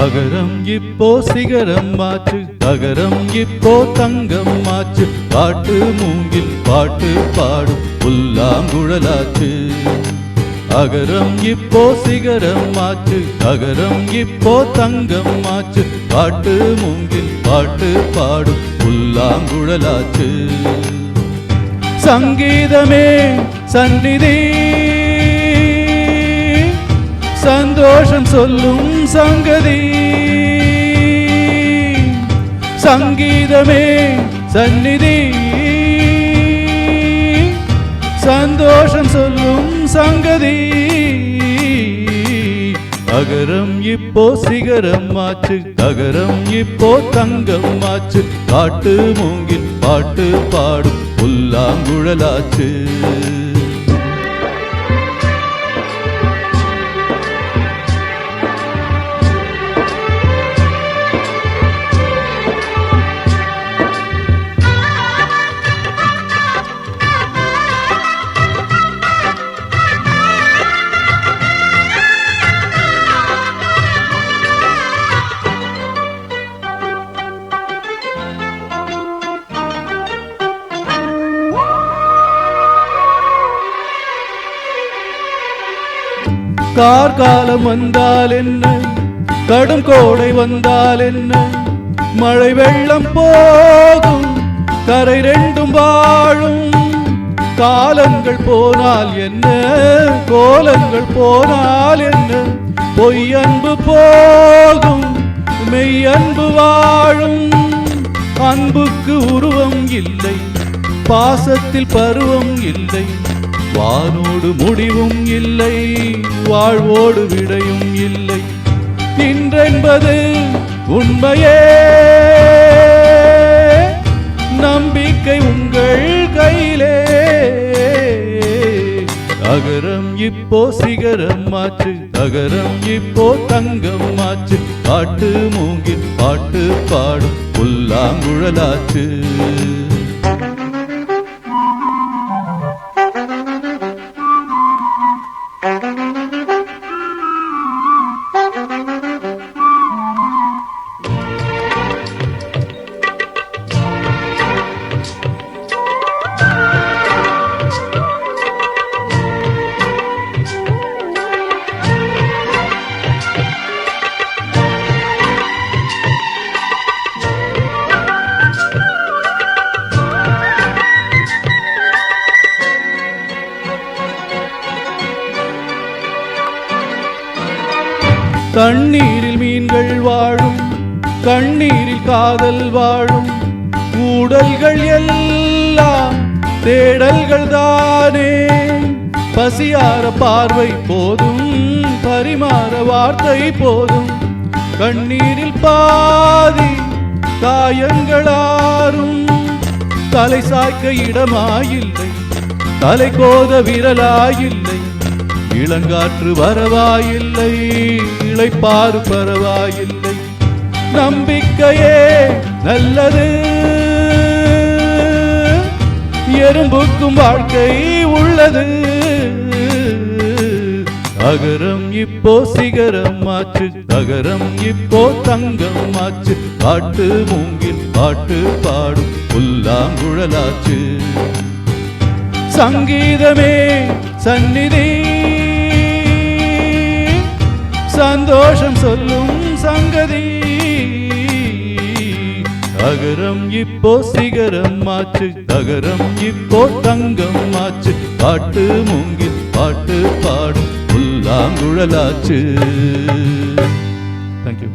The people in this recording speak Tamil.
அகரம் இப்போ சிகரம் ஆச்சு, அகரம் இப்போ தங்கம் ஆச்சு. பாட்டு மூங்கில் பாட்டு பாடும் புல்லாங்குழலாச்சு. அகரம் இப்போ சிகரம் ஆச்சு, அகரம் இப்போ தங்கம் ஆச்சு. பாட்டு மூங்கில் பாட்டு பாடும் புல்லாங்குழலாச்சு. சங்கீதமே சந்நிதி, சந்தோஷம் சொல்லும் சங்கதி. சங்கீதமே சந்நிதி, சந்தோஷம் சொல்லும் சங்கதி. அகரம் இப்போ சிகரம் ஆச்சு, அகரம் இப்போ தங்கம் ஆச்சு. பாட்டு மூங்கில் பாட்டு பாடும் புல்லாங்குழலாச்சு. கார்காலம் வந்தால் என்ன, கடும் கோடை வந்தால் என்ன, மழை வெள்ளம் போகும் கரை ரெண்டும் வாழும். காலங்கள் போனால் என்ன, கோலங்கள் போனால் என்ன, பொய் அன்பு போகும் மெய் அன்பு வாழும். அன்புக்கு உருவம் இல்லை, பாசத்தில் பருவம் இல்லை. வானோடு முடிவும் இல்லை, வாழ்வோடு விடையும் இல்லை. இன்றென்பது உண்மையே, நம்பிக்கை உங்கள் கையிலே. அகரம் இப்போ சிகரம் ஆச்சு, அகரம் இப்போ தங்கம் ஆச்சு. பாட்டு மூங்கில் பாட்டு பாடும் புல்லாங்குழலாச்சு. தண்ணீரில் மீன்கள் வாழும், கண்ணீரில் காதல் வாழும். ஊடல்கள் எல்லாம் தேடல்கள் தானே. பசியார பார்வை போதும், பரிமாற வார்த்தை போதும். கண்ணீரில் பாதி காயங்களாரும். தலை சாய்க்க இடமாயில்லை, தலை கோத விரலாயில்லை. இளங்காற்று வரவாயில்லை, இளைப்பாறு பரவாயில்லை. நம்பிக்கையே நல்லது, எறும்புக்கும் வாழ்க்கை உள்ளது. அகரம் இப்போ சிகரம் ஆச்சு, அகரம் இப்போ தங்கம் ஆச்சு. பாட்டு மூங்கில் பாட்டு பாடும் புல்லாங்குழலாச்சு. சங்கீதமே சந்நிதி, சந்தோஷம் சொல்லும் சங்கதி. அகரம் இப்போ சிகரம் ஆச்சு, அகரம் இப்போ தங்கம் ஆச்சு. பாட்டு மூங்கில் பாட்டு பாடும் புல்லாங்குழலாச்சு. தேங்க்யூ.